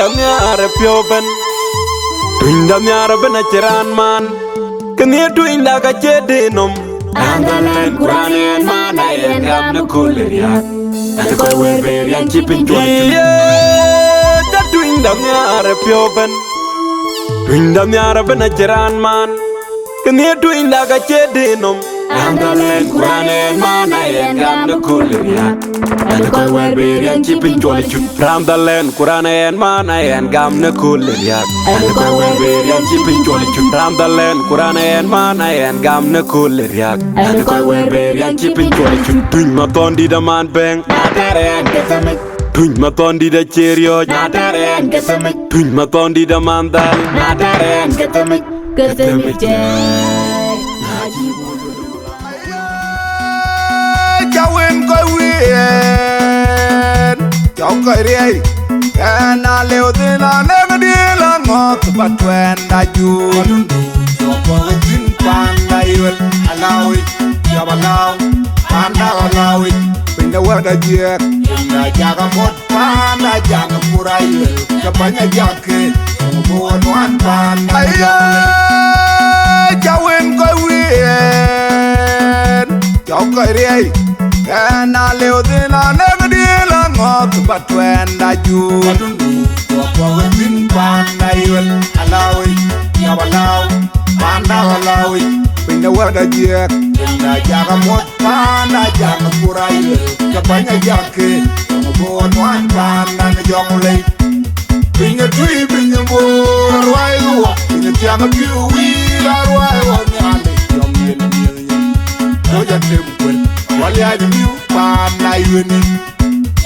dam yar pioben twin dam yar bena chiran man knie twin da ka chedenom andalen kuranen mana yen gam na kuleria and ko we ber yan chipin twin da twin dam yar pioben twin dam yar bena chiran man knie twin da ka chedenom andalen kuranen mana yen gam na kuleria and ko we ber yan chipin twin Ramdalen kuranen mana yen gam na kuleria and ko we ber yan chipin twin Ramdalen kuranen mana yen gam na kuleria and ko we ber yan chipin twin matondi da man beng ateren kesame twin matondi da cherio ateren kesame twin matondi da mandal ateren kesame Chawin koi wien Chaw koi riay Kena leo dina neng di langot Batwen da jun Chopo wajin panda iwel Alawi Yabalaw Panda alawi Pinda wada jek Pinda jaga mot Panda jaga pura iwel Kapanya jake Mubuan wan panda Chawin koi wien Chaw koi riay Kena leo dina neng di langot Batwen da jun Chopo wajin panda iwel Alawi Yabalaw Panda alawi Pinda wada jek Pinda jaga mot Panda jaga pura iwel Kapanya jake Mubuan wan panda na jongulay Pinga tui pinga mor Arwai luwa Pinga tianga piu wila Arwai wa nyale Jom yen yen yen Noja temkwel Wali aji miu Panda iweni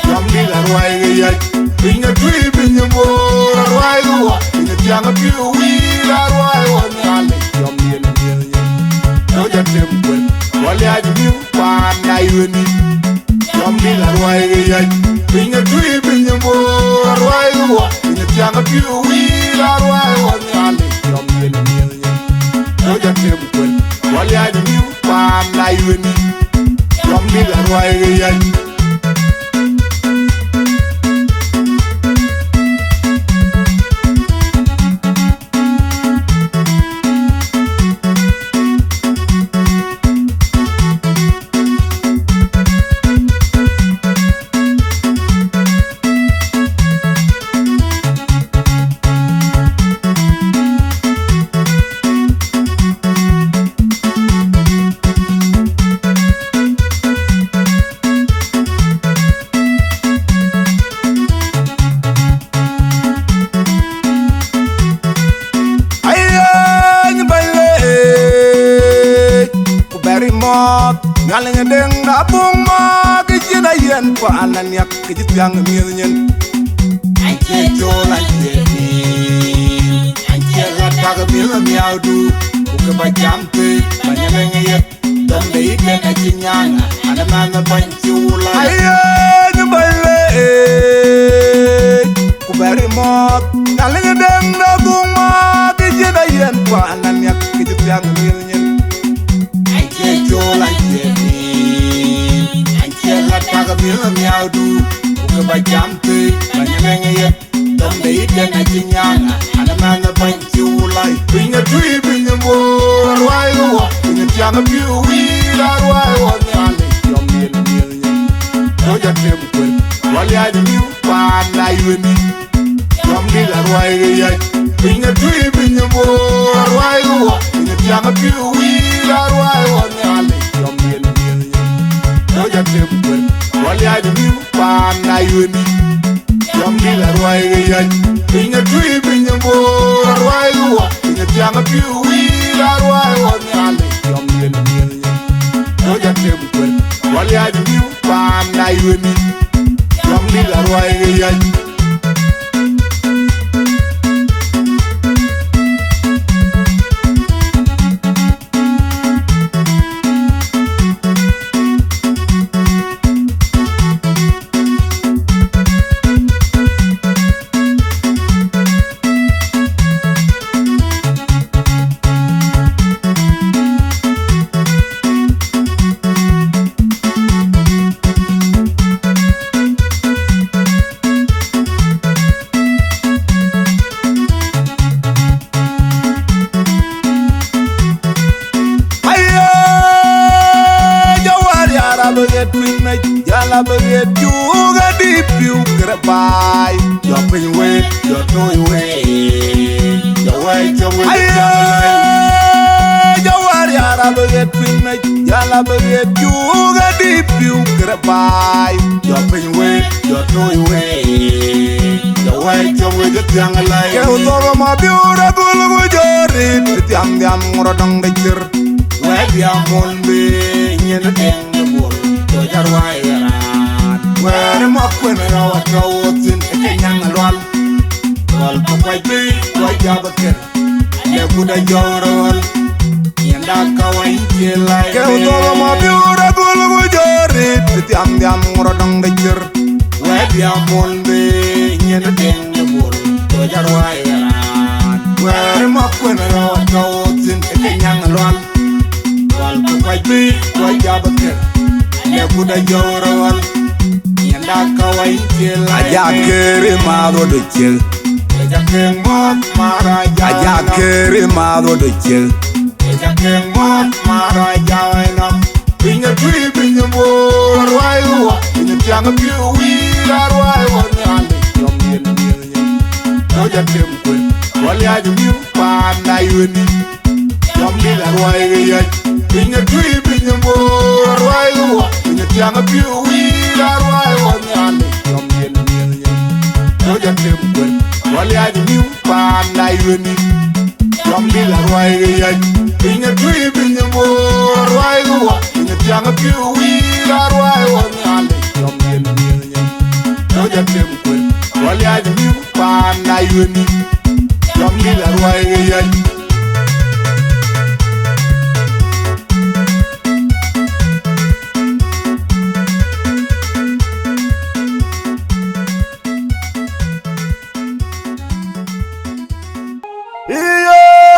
Jom yen arwai gayaj Pinga tui pinga mor Arwai luwa Pinga tianga piu wila Arwai wa nyale Jom yen yen yen Noja temkwel Wali aji miu Panda iweni Jom yen arwai gayaj Pinga tui pinga mor Arwai luwa Tianga piu wila Arwai wa nyale Jom yen yen yen Noja temkwel Wali aji miu Panda iweni Jom yen arwai gayaj Ngaling deng nabung ma Kijina yen pa anan yak Kijit yang miel nyen Anche chol anche ni Anche ratak miel miau du Uke ba jampe Banyaleng yet Donde iken achinyana Ada mana banchi ulay Aye nyumbale Kuberi mot Ngaling deng nabung ma Kijina yen pa anan yak Kijit yang miel nyen Anche chol anche Taga mila miau du Uke ba jampe Banyaleng yet Donde iken achinyana Ada mana banchi ulay Pinga tui pinga mor Arwai luwa Pinga tianga piu wila Arwai wa nyale Jom yen yen yen Noja temkwel Wali aji miu Panda iweni Jom yen arwai gayaj Pinga tui pinga mor Arwai luwa Pinga tianga piu wila Arwai wa nyale Jom yen yen yen Noja temkwel Wali aji miu Panda iweni Jom yen arwai gayaj Pinga tui pinga mor Arwai luwa Pinga tianga piu wila Arwai wa nyale Jom yen yen yen Noja temkwel Wali aji miu Panda iweni Jom yen arwai gayaj Yala baget juga di piu kerepai. Yo penwe, yo toy we. Yo we. Ayo, jawar yala baget pinme. Yala baget juga di piu kerepai. Yo penwe, yo toy we. Yo we jang lai. Kau toro ma biura bulu jori. Tiang ngorodong dejir. We biang molbe nyen deng bol. Tojar wairan. Where mo kwena rawa kawotin ekenyang alwal. Wal papai pi wajabaker. Le kuda jorol. Yanda kawai jelai. Kau toro ma biura bulu jori. Tiang ngorodong dejir. We biang molbe nyen deng bol. Tojar wairan. Where mo kwena rawa kawotin ekenyang alwal. Wal papai pi wajabaker. Le kuda jorol. Yanda kawai jelai. Aja kere mado de chel. Aja keng mot maraja. Aja kere mado de chel. Aja keng mot maraja ina. Binya tui binya mo arwai wa. Binya tiang piu wi arwai wa nyale. Yom yen. Aja kem kun. Wali aja miu panda yuni. Yom yen arwai ya. Binya tui binya mo arwai wa. Binya tiang piu wi arwai wa nyale. Yom yen. Aja kem kun. Wali aja miu panda yuni. Yom yen arwai ya. Binya tui binya mo arwai wa. Binya tiang piu wi arwai wa nyale. Yom yen. Aja kem kun. Wali aja miu panda yuni. Yom yen arwai ya.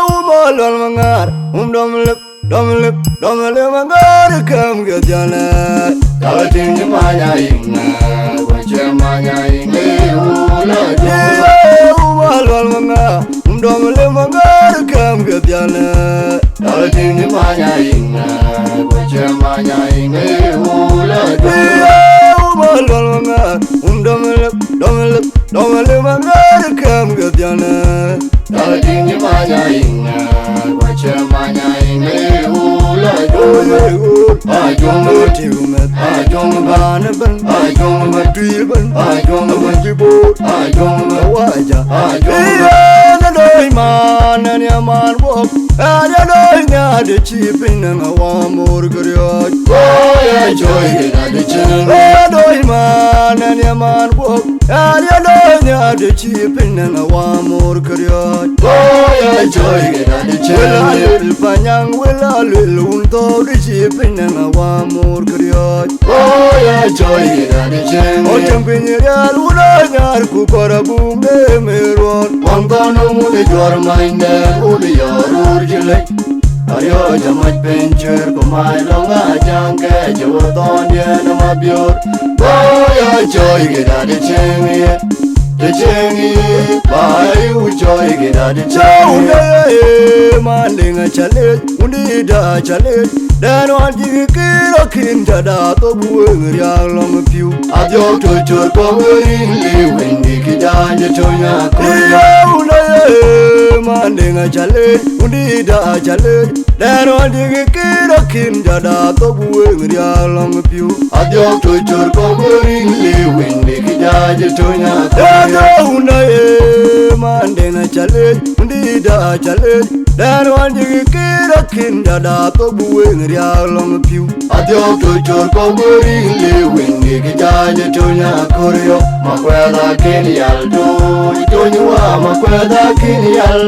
Umalwal mangar, domlip mangar kam gajana. Kalating manya ingna, wache manya ingna ula jua. Umalwal mangar, domlip mangar kam gajana. Kalating manya ingna, wache manya ingna ula jua. Umalwal mangar, domlip mangar kam gajana. Kalating manya ingna, wache manya ingna ula jua. Ajong tiumet, ajong banaban, ajong matrilban, ajong majibut, ajong waja, ajong doi man and yaman walk. Doi ngade chipin and a wamur griot. Oh, joy at the chin. Doi man and yaman walk. Doi ngade chipin and a wamur griot. Oh, joy at the chin. Panyang will a little unto the chipin and a wamur griot. Oh, joy at the chin. Oh, jumping your Luna Kukora boom, Meron. One gone with your mind, only your urgent. Ayo jamaj pencher kumai longa jangke jawaton ya nama biur. Boya joy gida de chengi, bayu joy gida de chengi. Mandinga chalet, undida chalet. Dan wanji kira kinda da to bueng riang long piu. Adyo to chur pawering liwindi kijanja tonya kuya. Mandinga chalet, undida chalet. Dan wanji kira kinda da to bueng riang long piu. Adyo to chur pawering liwindi kijanja tonya kuya. Mandinga chalet, undida chalet. Dan wanji kira kinda da to bueng riang long piu. Adyo to chur pawering liwindi kijanja tonya kuya. Makweda kinial Tonyua makweda kinial.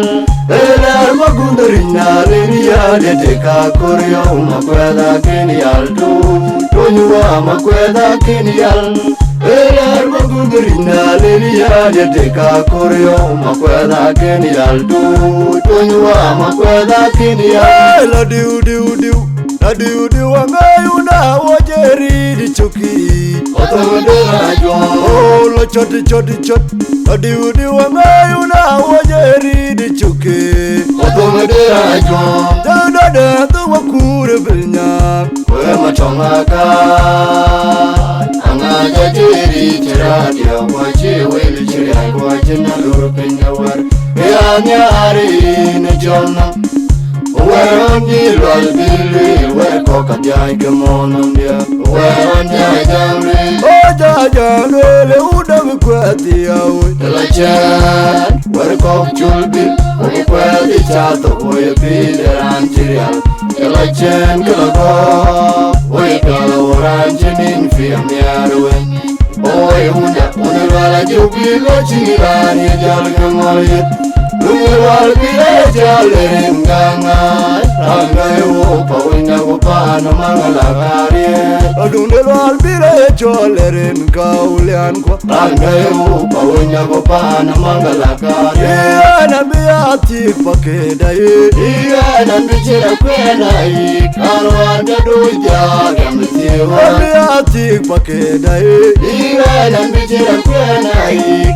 Elar magundarinya linia de deka koryo. Makweda kinial Tonyua makweda kinial. Elar magundarinya linia de deka koryo. Makweda kinial Tonyua makweda kinial. La diu angayuna wajeri di chuki. Otomedera jwa. Oh la choti chot. La diu angayuna wajeri di chuki. Otomedera jwa. Dada tu wakure bilnya. We machonga ka. di chiradia kwachi wili chiria kwachi na lurpinya war nyari na jonna weron di lol bili we koka jai kemonon dia weron jai jamri o jai le udam kwati yawe la chan we kok chulbi o kwati chato we pideran chiria la chan kala we kala oran chinin fiam yarwe oy hunda unwala jubi lo chirani jal kemolit Luwal bile jale nganga Rangai wopa wina wopana mangalakari Adunde lual bile jale rinka ulian kwa Rangai wopa wina wopana mangalakari Iya biati pakeda Iya bichira kwena Karwanda duja gamtiwa Biati pakeda Iya bichira kwena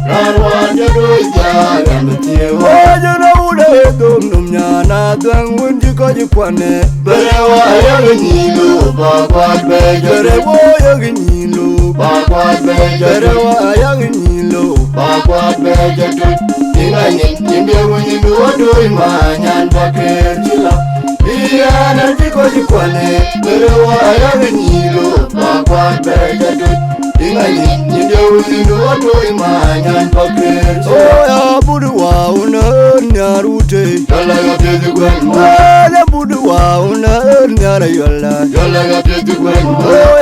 Karwanda duja gamtiwa Jana ude dum nyana dang wundi ko jikwane berewa yagnyilo bakwat be berewa yagnyilo bakwat be berewa yagnyilo bakwat be jatu ingani timbe wundi wodo imanyan baker chila iyana diko jikwane berewa yagnyilo bakwat be jatu ingani timbe wundi wodo imanyan baker chila ya budu wa una nyarute yalla ga pedi gwen ya budu wa una nyara yalla ga pedi gwen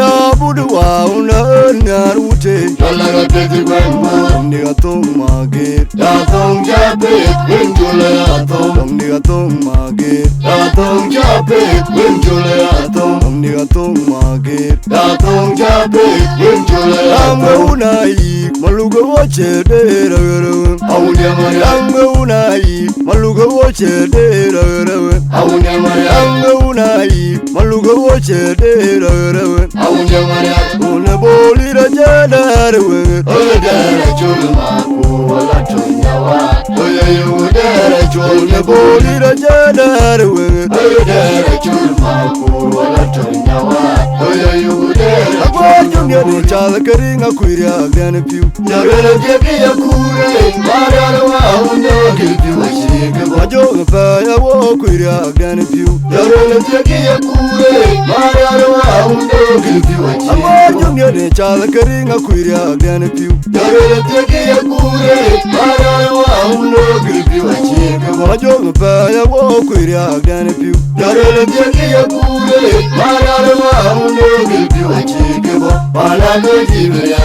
ya budu wa una nyarute yalla ga pedi gwen ndiga tong mage ya tong jape gwen jule ya tong ndiga tong mage ya tong jape gwen jule ya tong ndiga tong mage ya tong jape gwen jule ya tong una yi malugo woche de ragara awunya marianga unai maluga woche de ragara awunya marianga unai maluga woche de ragara awunya marianga una boli rajada rewe odara chulma ko wala tunyawa oyo dara chulma boli rajada rewe odara chulma ko wala tunyawa oyo dara agwajunya ni chala karinga kuiria gane piu jagala jeki yakure mararwa undo gilpi washike wajo fa ya wo kuiria gane piu jagala jeki yakure mararwa undo gilpi washike agwajunya ni chala karinga kuiria gane piu jagala jeki yakure mararwa undo gilpi washike wajo fa ya wo kuiria gane piu jagala jeki yakure mararwa undo gilpi washike wala gojibya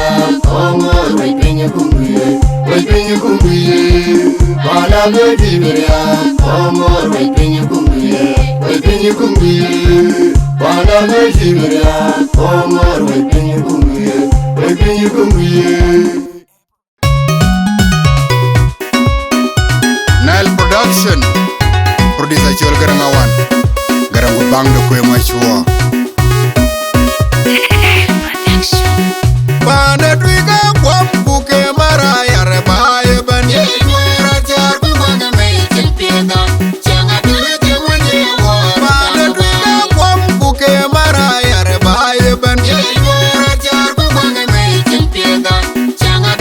omo wipinye kumbuye wala gojibya omo wipinye kumbuye wala gojibya omo wipinye kumbuye Nile Production Producer Chol Garangawan Garangu bang de kwe machua Bana twiga kwa mbuke mara ya rebaye ban Yewera jar kumbanga meitin pieda Changa tulete mwenye wa Bana twiga kwa mbuke mara ya rebaye ban Yewera jar kumbanga meitin pieda Changa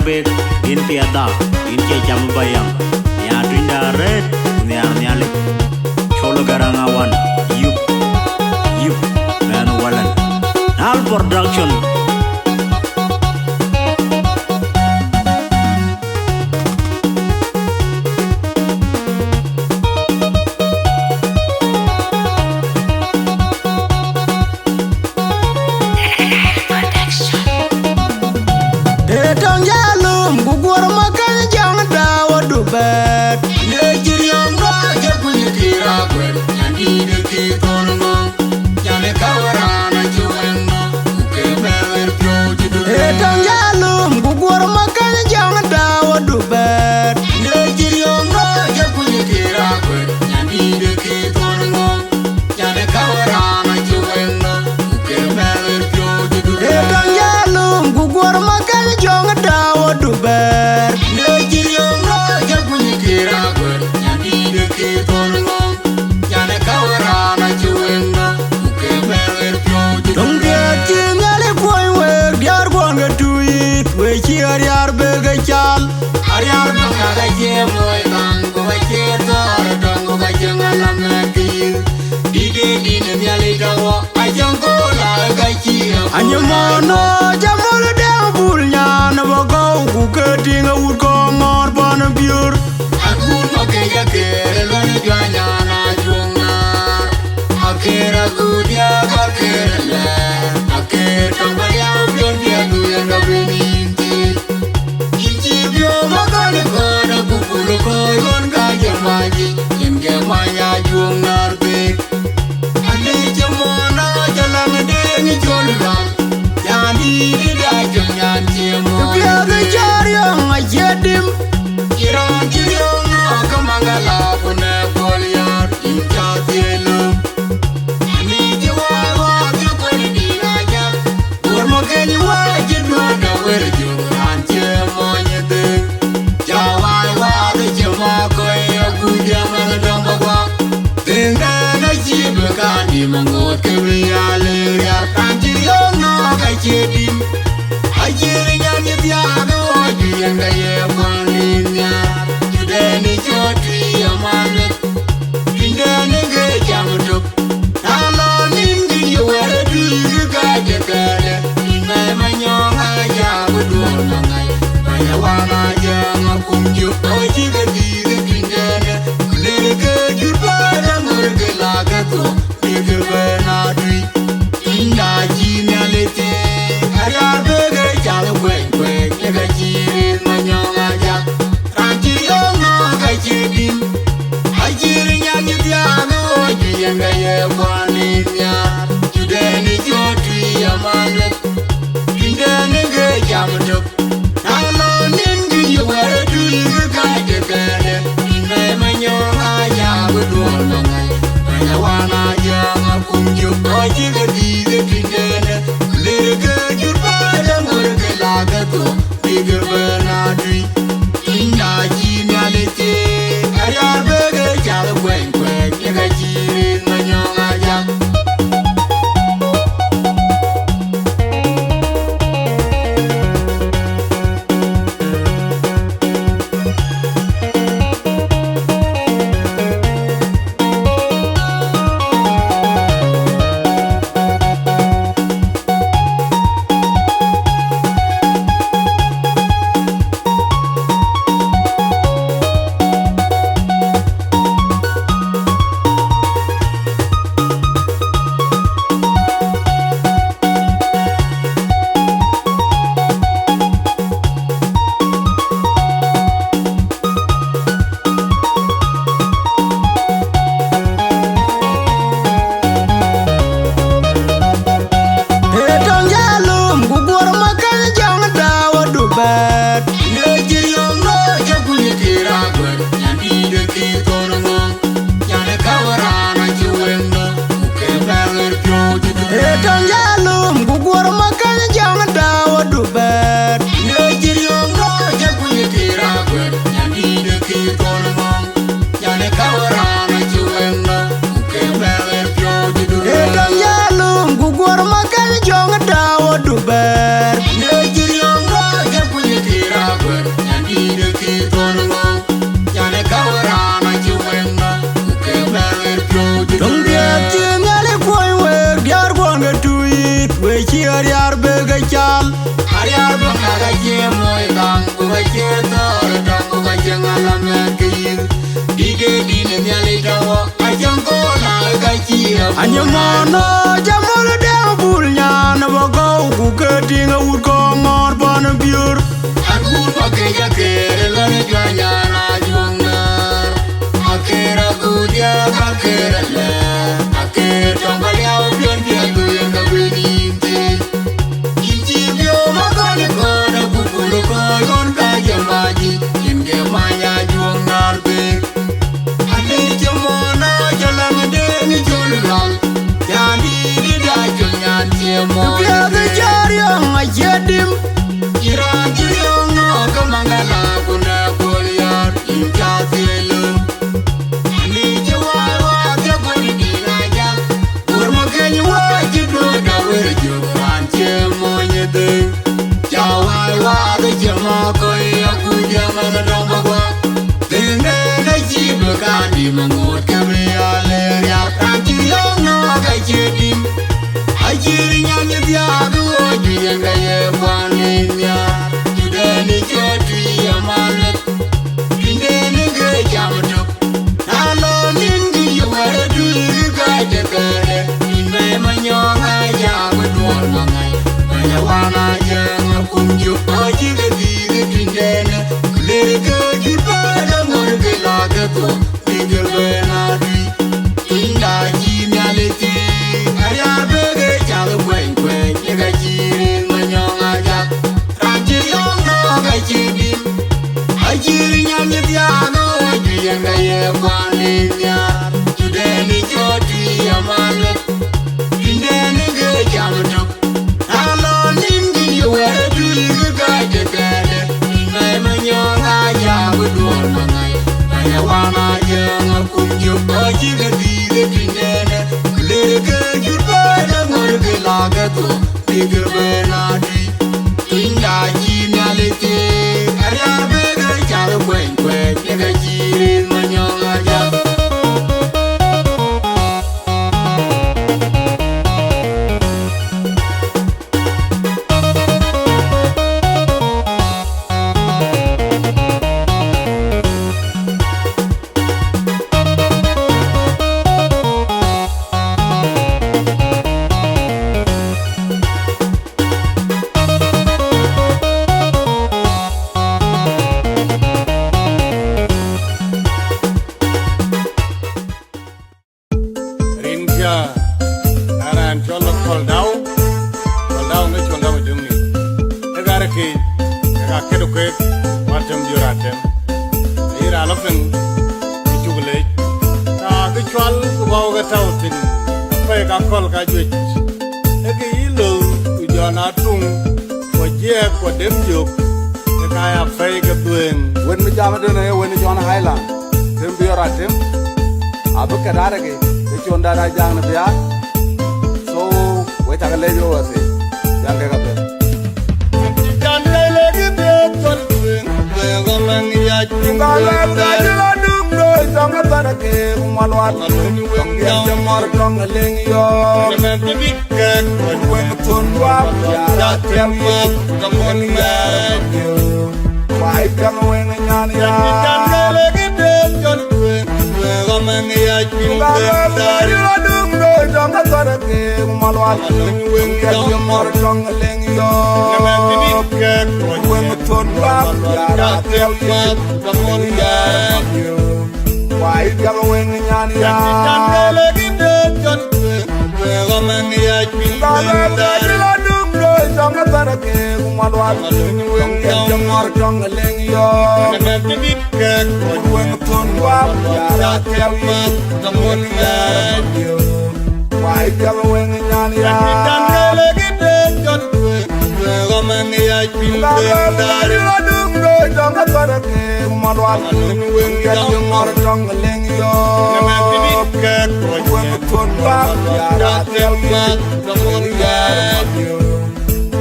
be in piada in ke jam bayang ya twinda red ne arnyale cholo garanga wan yup man walan Nal production Anyamono jamolo dem bulnya na bogo ku ketinga wood ko ngor bon biur akun makeya kere lon janya na junga akera gudia ka kere akera tambaya bion dia du ya beninti inji bio magane ko na bukulu ko lon ga jamaji inge maya junga be ane jamono jalan de ni jolba Biaga jariong a yedim Kirong akamangala kune poliar incha tielo Ani jiwa wak kuni dinaja Urmo kenyi wajid wada werju Anche monyete Jawai wak jema koi akudia mangadamba kwa Tinga na jibe kandi mangot kebiyale ya Kanjiriong ka yedim Ajirinya nyibiaga wajuyenga ye mwaninya Judeni chotri ya manet Pindeni ge jamutuk Nalo ningi yuwere duyu gaje kere Inay manyonga jagu duona ngay Maya wana janga kumju Ojiga diga pindene Kulege jurbana murge lagato Nige bena dui Inda jinya lete Ariar bege jalo gwen gwen Lega jirin manyonga jak Ranjiriong no kajidim Ajiri nyanyi biaga Oju yenga ye mwaninya Judeni jotri ya manet Pindeni ge jamutuk Nalo ningi yuwere duyu gaje kere Inay manyonga jagu duona ngay Manya di de ki tongo jane kawarana juwenga ke mer pyo dong dia tingale koy we diar bonga tuit we chi ar be ga chal ar bonga ga je moy bang ko je tor dong ko je ngala me ki dige dine nyale dawo ajam ko na ga chi anyamono jamol de bulnya na bogo ku ke tinga ut ko ngor ban biur akul pakeja ke la ne janya na jungar akera gudia akera le akera tambalia obion dia tu yang kabinti inji bio makane ko na kupulu ko yon ka jamaji inge maya jungar be ane jamona jalan de ni jungal yani di da junyan jemo bia ga jariya ngajedim Irang no kamangala kuna kolyar injatelu ani jawa ke koni dinaja urmo kenyu wa jido da werju anche monyede jawa wa de jama ko ya ku jama na domba dene na jido ka di mangot ke ale ya anchi no ka jedim ajiri nyanya dia du ojienga ye kwaninya deni choti amanet deni ge jamto nalo ningi yore du ga de kare me manyonga ya wedwor mangai ya wana ya kumju oji ge di dene le ge di bana mor ge la ge ko ge bena di inda ji nyaleti ya be Ajiri nyanya diano ajuyenga ye kwaninya Tudeni choti amanet Indeni ge jamto Halo ningi yuwe duliga gaje gade Inay manyonga ya wedwar mangai Naya wana yenga kumju Ajiga diga tindene Kulega jurbana ngorge lagato Diga benadi Inda jinyalete Ariabe Kwen kwen yega jirin manyonga jab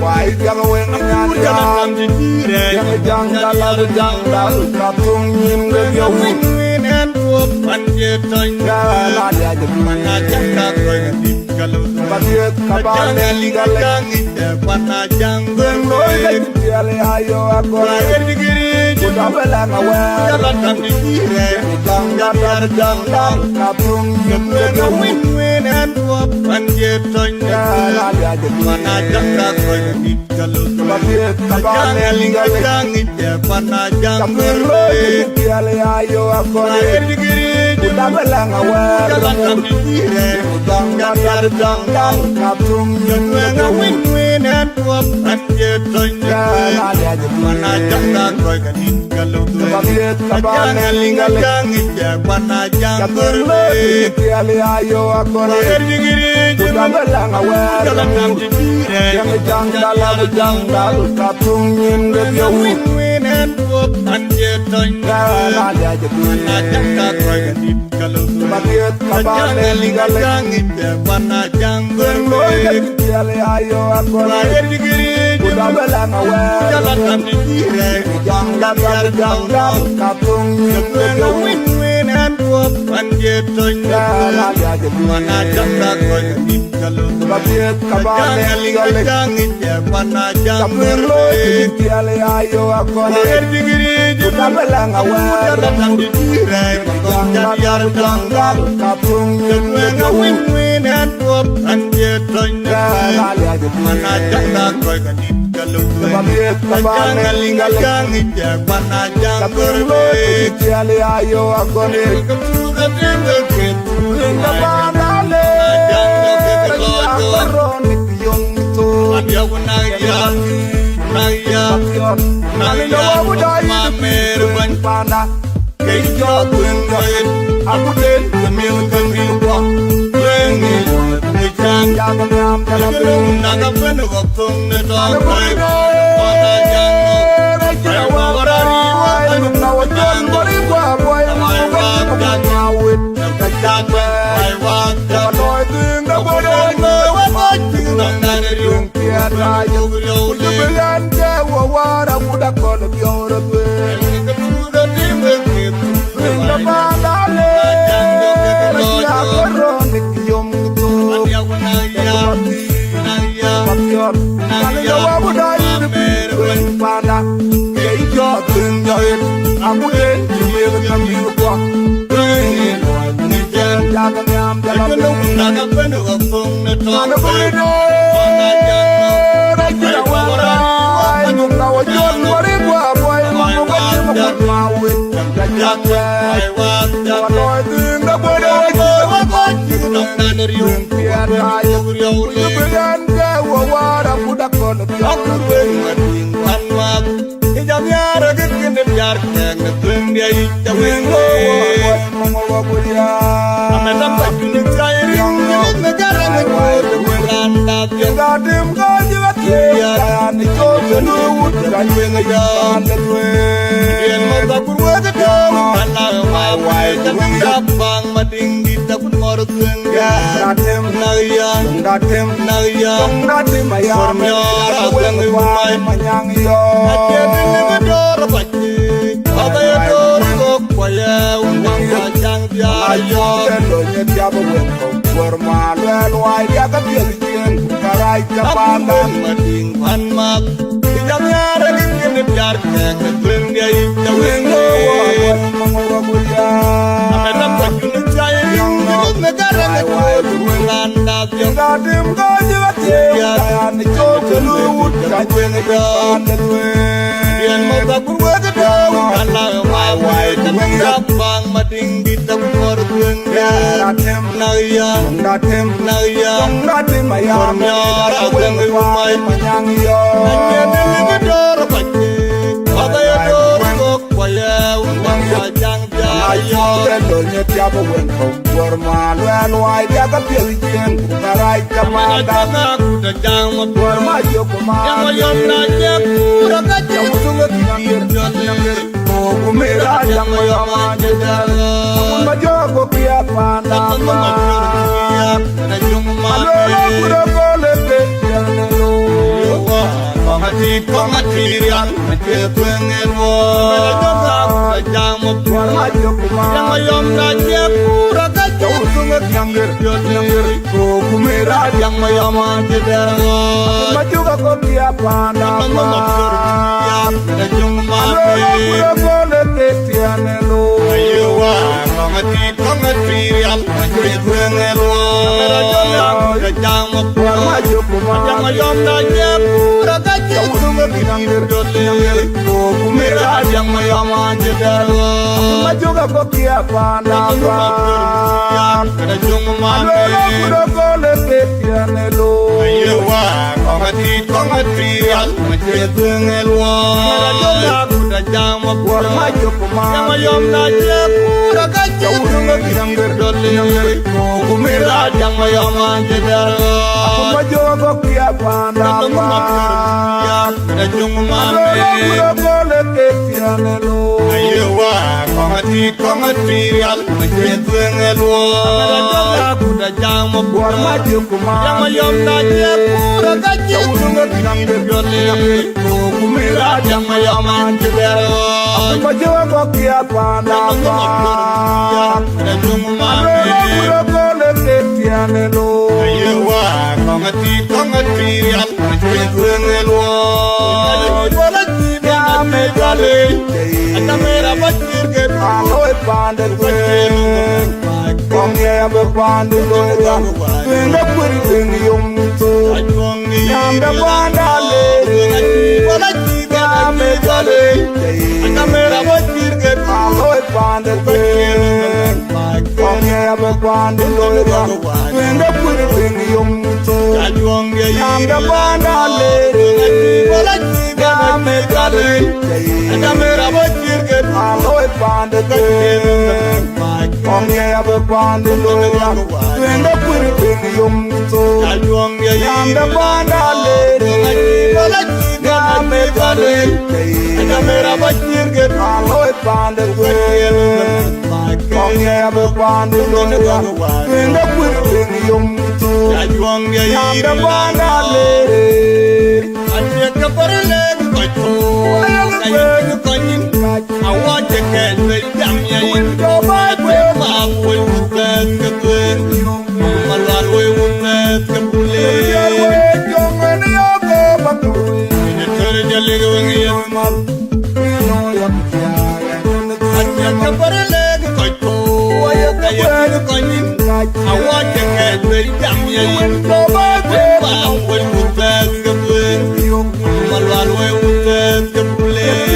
Why jang wen nyan jang jang jang dal jang dal katung yin de yo win en tuop an je toin ga la ya de mana jang da koi dim kalau ba ye ka ba ne linga jang ite pana jang ben loy de tiale ayo akore digiri ku da bela na wa jalan tam digire jang dal katung yin de yo win en tuop an je toin ga la ya de mana jang da koi dim kalau ba ye ka ba ne linga jang ite pana jang ben loy de tiale ayo akore digiri ku da bela na wa jalan tam digire jang dal katung yin de yo win en tuop an je toin ga la ya de mana jang da koi dim kalau ba ye ka ba ne linga jang ite pana jang ben loy de tiale ayo akore ku da bela na wa jalan tam digire jang dal katung yin de yo win en tuop an je toin ga la ya de mana jang da koi dim kalau ba ye ka ba ne linga jang ite pana jang ben loy de tiale ayo akore ku da bela na wa jalan tam digire jang dal katung yin de yo win en tuop an je toin ga la ya de mana jang da koi dim kalau ba ye ka ba ne linga jang ite pana jang ben loy de tiale ayo akore ku da bela na wa jalan tam digire jang dal katung yin de yo win en tuop an je toin ga la ya de mana jang da koi dim kalau ba ye ka ba ne linga jang ite pana jang ben loy de tiale ayo akore Linga bandale, Ronik yung ito. Nalinga wabuday, Panda, Kejo, Twingoy, Aku din, Kamil, Kamil, Yaman, Yam, Yaman, Aku den jumil kamil kwa Jagan yam jalan Mana boleh Raja warai Nunga wajon wari boy Munga jumuk mawin Jajan Wanoy tinga bodo Yung pian ayo Yubigan jawa wara budak kono Jamnyara gitkin biar keng tung dia ita wingo Mongol budia Amena pakuni kairi negara negara Randa dia Gadim gajilat ya ni ko jenu dan wenga Yen mata kurwa gado Kana wai Jangan gabang mading kita pun moruteng Gadim Naya maya Formyara Teng umay manyang yo Atin ngador baci Abaya dor kok Waya undang kacang Ayo tiayo tendo nyetiap wengo Formal wai dia kepian Karai kepandan Mading panmak Jamnyara gitkin biar keng tung dia ita wingo Mongol budia Amena pakuni kairi negara negara Randa dia Gadim gajilat ya ni ko jenu dan wenga Yen mata kurwa gado Kana wai Jangan gabang mading kita pun moruteng Naya Gadim maya Formyara Teng umay manyang yo Atin ngador baci Abaya dor kok Waya undang kacang Ayo tiayo tendo nyetiap wengo Formal wai dia kepian Karai kepandan Jangan aku dajang mabur Mayo Yang kumayo mayom nanya kurang aja Yang sungut Bir jalan Kumira yang mayo Majo pia pandama Alola kuda kole te yanelo material ke pengen wo jam por ma yang yom na je pura ka sungat nyangir ko kumera yang yom je derwo ma juga ko dia pana ya jung ma ko le tianelo aywa material ke pengen wo jam por ma yang yom na je pura ka sungat nyangir ko kumera yang yom je derwo ma juga ko dia pana jung ma ko le tianelo aywa material ke pengen wo jam por ma yang yom na je pura ka sungat nyangir ko kumera yang yom je derwo ma juga ko dia pana jung ma ko le tianelo aywa material ke pengen wo jam por ma yang yom na je pura ka sungat nyangir ko kumera yang yom je derwo ma juga ko dia pana jung ma ko le tianelo aywa material ke pengen wo me gale atamera batir ke aloe pande kom ye be pande loya nga puri tengi yom to yamba bandale wala tiga me gale atamera batir ke aloe pande kom ye be pande loya nga puri tengi yom to yamba bandale wala tiga me gale atamera batir ke aloe pande kom ye be pande loya nga puri tengi yom to yamba bandale wala tiga me gale atamera batir ke aloe pande kom ye be pande loya nga puri tengi yom to yamba bandale anya ka parle ko I want to get the damn yin go back where my way will get the good. My lord, we will get the bullet. Young and young, but the way you turn your little wing. I can't put a leg. I want to get the damn yin go back where my way will get the good. My lord, we will get the bullet.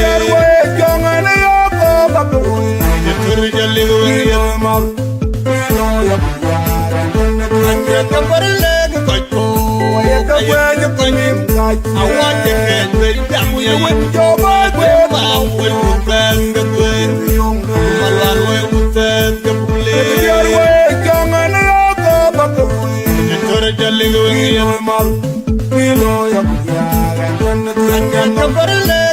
I want to get the damn you go back where my will bend the wind. My lord will bend the bullet. Your way, young and I go back the wind. You turn the little in your mouth. You know you're I can't cover a leg.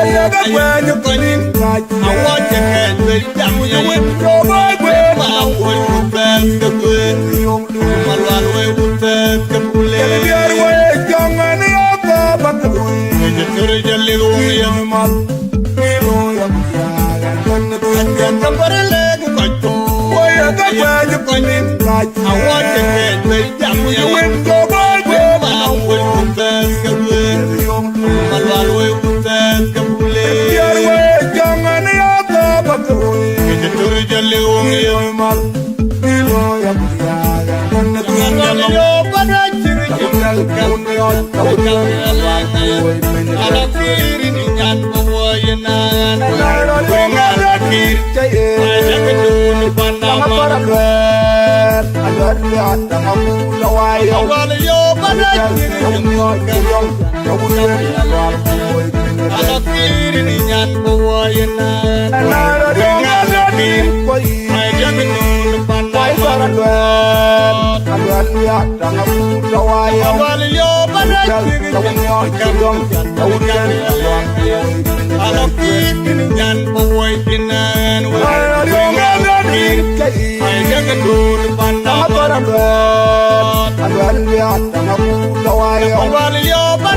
When you come in, I want to get the damn you go back where my will bend the wind. My lord will bend the bullet. Your way, young and I go back the wind. You turn the little in your mouth. You know you're I can't cover a leg. When you come in, I want to get the damn you go back where my will bend the wind. My lord will bend the bullet. Your way, young and I go back the wind. You turn the little in your mouth. You know you're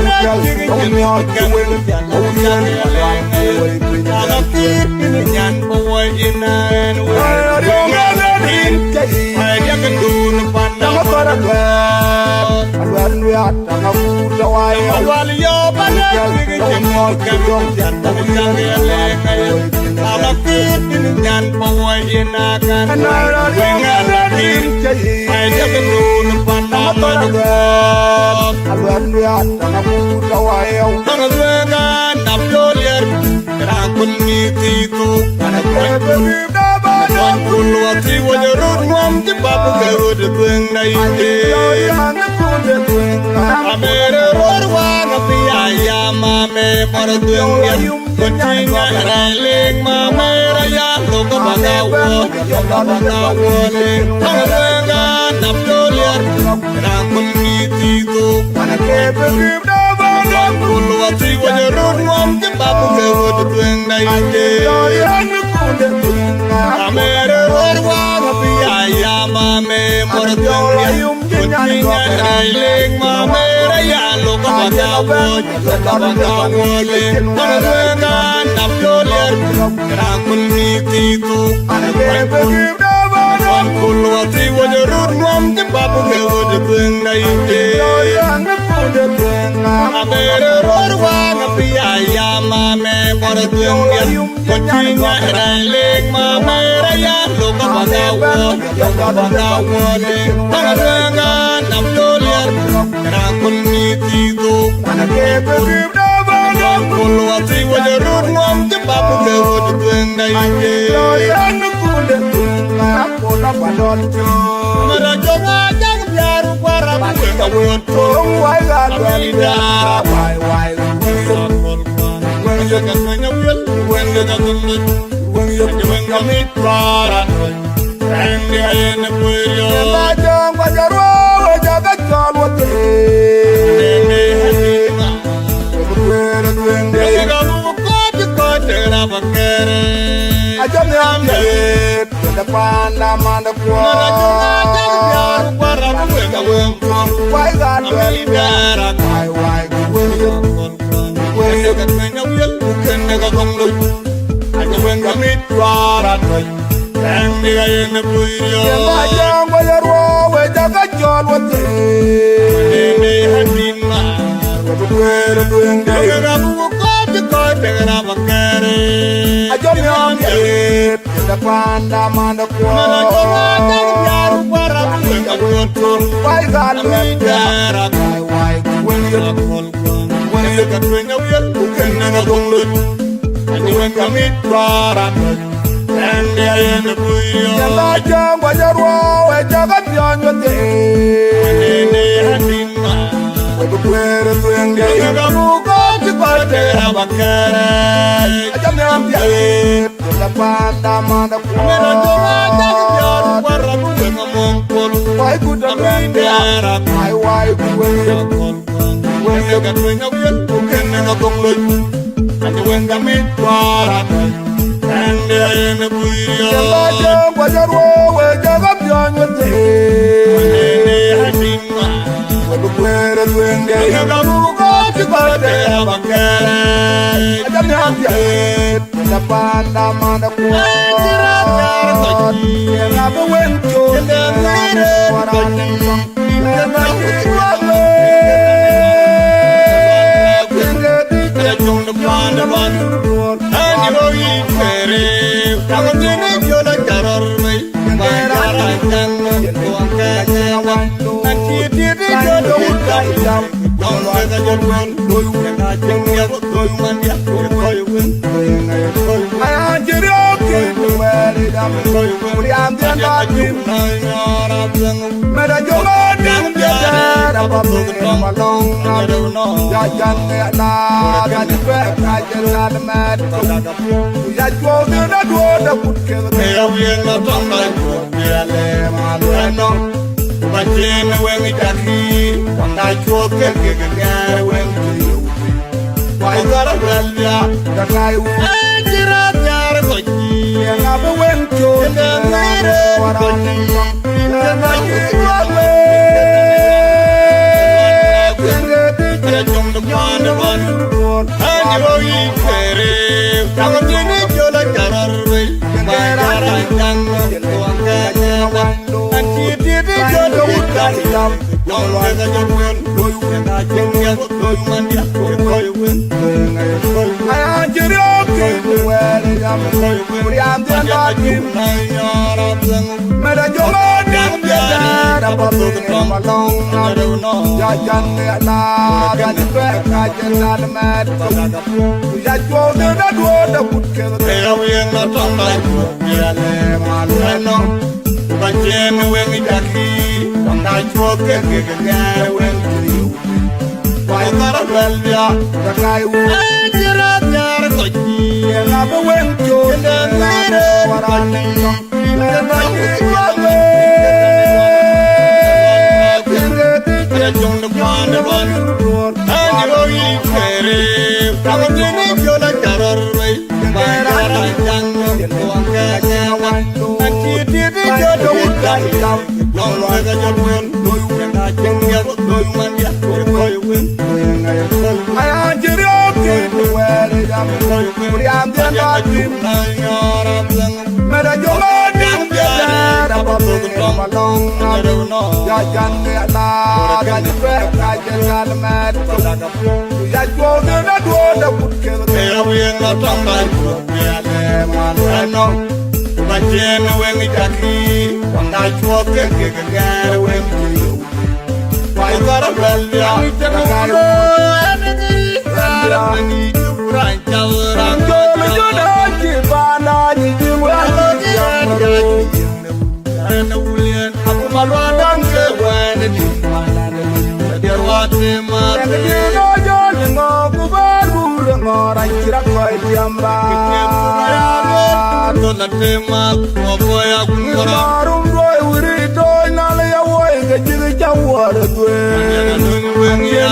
I Hãy subscribe dan jam no lo ga jam wen do yu ga jam ya do yu man ya do yu wen aya jiro ke wen jam do yu wen ya am dan jam na ya ram sang me da jo ma jam ya da ba do ke ma long na do no ya jan ya na ga ni pe ka jan na da ma ya jo de da do da put ke ya wen na tong na ya le ma no ba jem wen ya ki na chua ke wen ni ba na bel ya da kai u jira nyar ko ji na ba wen jo na na wara ni na na ki ya we ke jong na pa na ban ani ro yi kere ta ni ni jo la karar rei ba ra jang ko ka nya wan ki ti ti jo do ka no lo ga jo wen do yu ga jeng ya do yu man ya ko yu wen ay anjiro ke wele jam do yu wen ri am den da tim na ya ram lang me da jo ma ding ya da ba do ko ma long na do no ya jan ya la ga ni pe ka jen ga na ma ko la da ya jo de da do da put ke ya wen na tam ba ya le ma no ba jen wen ya ki na chua ke wen ni ba ga ra bel ya ka ni ran cha ran jo le jo da ki ba na ni ji wa ya na ulien abu malwa dan ke wen ni ma na ni der wa te ma ke ni no jo ni ngo ku ba ru re ngo ran chi ra ko ti amba no na te ma ko ko ya ku ra rum ro uri to na le ya wo ke ji ke cha wo re tu ni wen ji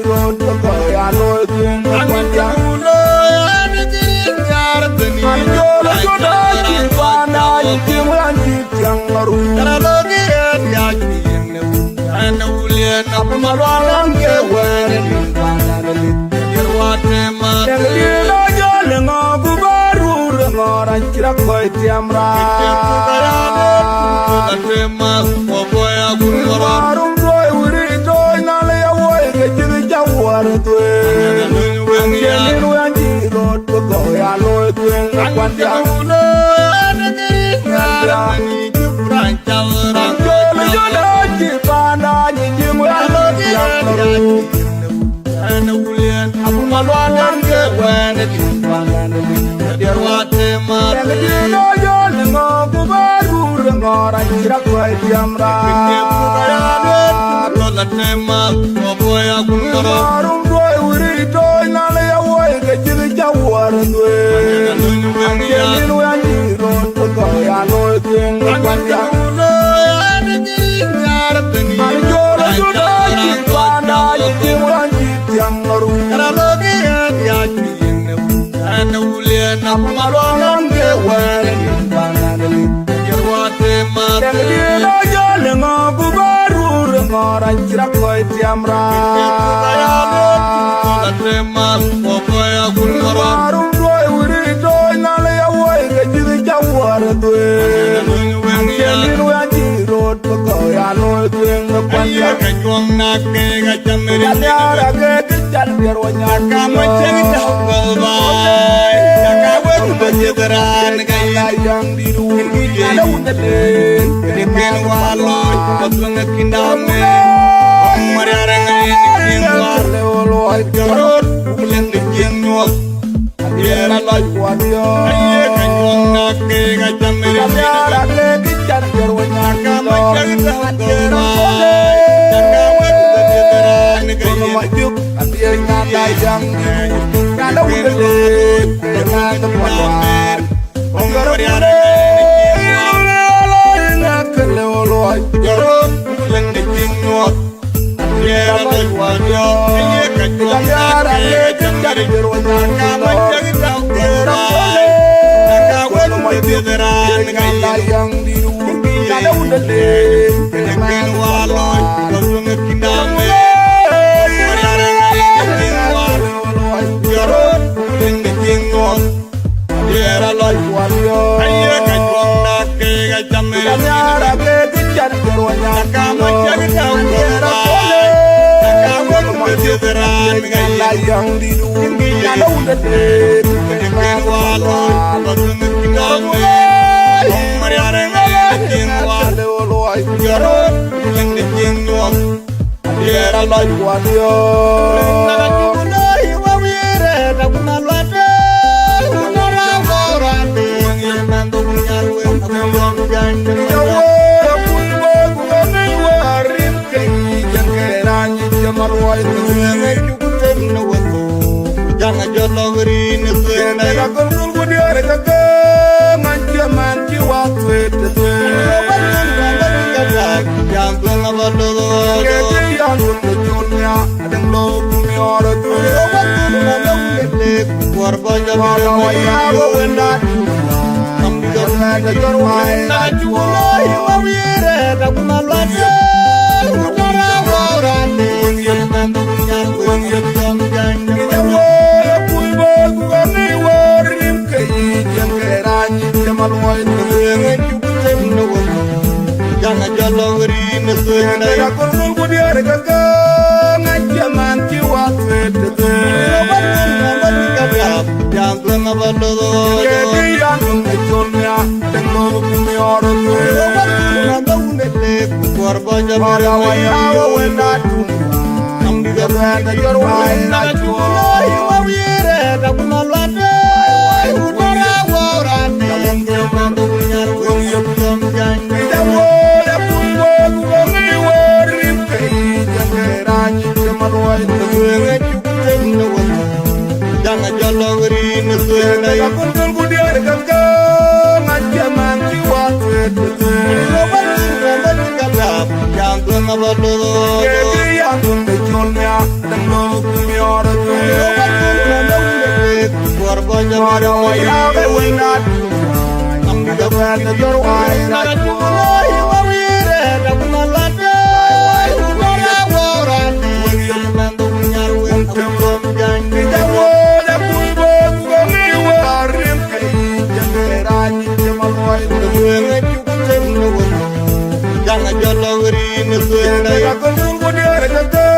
ro to ko ya no tu ko ya no ya ni ti ya ra te ni jo le jo da ki ba na ji wen ji chang ru ra lo ge ya ki ne ana ulien apu malwa lang ke wen ni ba na le ni wa te ma ni no jo le ngo ku ba ru re ngo ran chi ra ko ti amra te ma ko bo ya ku ro rum do uri do na le ya wo ke ji ja wo re tu ni wen ji ro to ko ya lo tu kwan ya no ana ni ji ran cha ran jo le jo da ji ba na ni ji mo ya lo ya ana ulien apu malwa nan ke wen ni ba na ni der wa te ma ni no jo le ngo ku ba ru re ngo ra ji ra ko ti amra no la te ma ko bo ya ku ro rum do uri do na le ya wo ke ji ja wo re tu ni wen ji ro to ko ya no tu kwan ya no ani ni ya ra te ni jo le jo da ji ba na ji wan ji tiang ru ra lo ge ya ji ne ana ulien na ma lo nan ge wen ni ba na ni ya wa te ma ni no jo le ngo bu ba ru re ngo ra ji ra ko ti amra ya no la te ma ko ko ya ku ro rum do uri do na le ya wo ge ji ja wo re tu ni wen ji ro to ko ya no tu kwan ya ka nyong na ke ga cham ri ya ra ge ti chan bi ro nya ka ma che ta ko ba ya ka we ku ba je dran ga ya yang di ru ni ya da un de ke men wa lo ko tu nga kinda me mari ara nga ni wa le lo ai ro ku len de jeng no ya ra lo wa dio ai ka nyong na ke ga cham ri ya ra le ki chan bi ro nya ka ma che ta ko ba ya ka we ku ba je dran ga ya ma juk dia nya da yang ya da un de ke na ta pa wa mari ara lo na ke le lo ai ro ku len de jeng no ya ra lo wa dio ai ka nyong na ke ga cham ri ro nya ka ma che ta ko ba ya ka we ku ba je dran ga ya yang di ru ya da un de ke men wa lo ko tu nga kinda me era lo igual yo ay ka nyong na ke ga cham ri ya ra ke ti chan ro nya Yang di dunia ada deh, yang jangan jatuh green itu Nega kulkul ku diare kake manci waktu itu yang tuan apa dulu Kete yang untuk dunia ada lo kumi ora tu korban Wala waya wa wenda Kona da jorwai na juwai wa wire da kuma lati ora ora ni nandu nyar kun yam jang jangan jalo rin Nega kulkul ku diare kake ngajaman ki waktu itu yang tuan apa dulu Kete yang untuk dunia ada lo kumi ora tu korban Wala waya wa wenda Kona da jorwai na juwai wa wire da kuma lati ora ora ni nandu nyar kun yam jang jangan jalo rin Nega kulkul ku diare kake ngajaman ki waktu itu yang tuan apa dulu Kete yang untuk dunia ada lo kumi ora tu korban Wala waya wa wenda Kona da jorwai na juwai wa wire da kuma lati ora ora ni nandu nyar kun jang jangan jalo rin Nega kulkul ku diare kake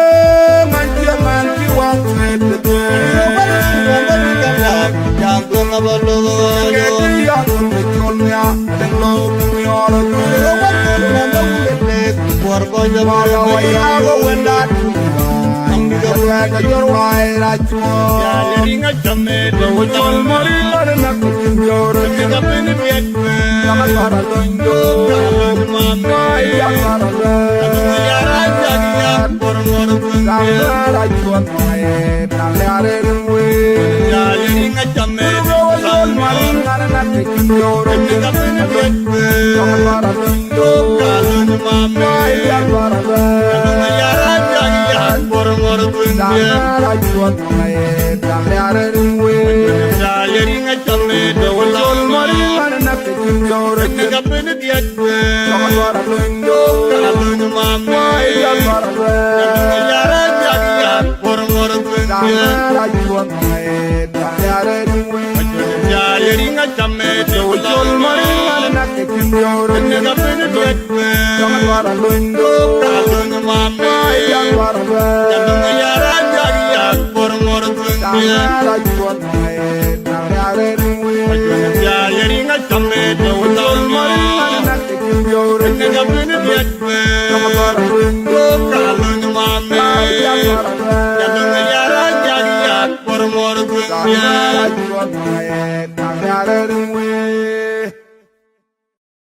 ngajaman ki waktu itu yang tuan apa dulu Kete yang untuk dunia ada lo kumi ora tu korban Wala waya wa wenda Kona da jorwai na juwai ringa jamme do Ujol mari ada nak kunjoro kapene biat Jangan para londo Yang para yara jagiya por Kamara juan mae Nale are rumwe ya ringa jamme Ujol mari ada nak kunjoro kapene biat Jangan para londo Yang para yara jagiya por Kamara juan mae Nale are rumwe ya ringa jamme do Ujol mari ada nak kunjoro kapene biat Jangan para londo Yang para yara jagiya por Kamara juan mae Nale are rumwe ya ringa jamme do Ujol mari ada nak kunjoro kapene biat Jangan para londo Yang para yara jagiya por Kamara juan mae Nale are rumwe ya ringa jamme do Ujol mari ada nak kunjoro kapene biat Jangan para londo Yang para yara jagiya por Kamara juan mae Nale are rumwe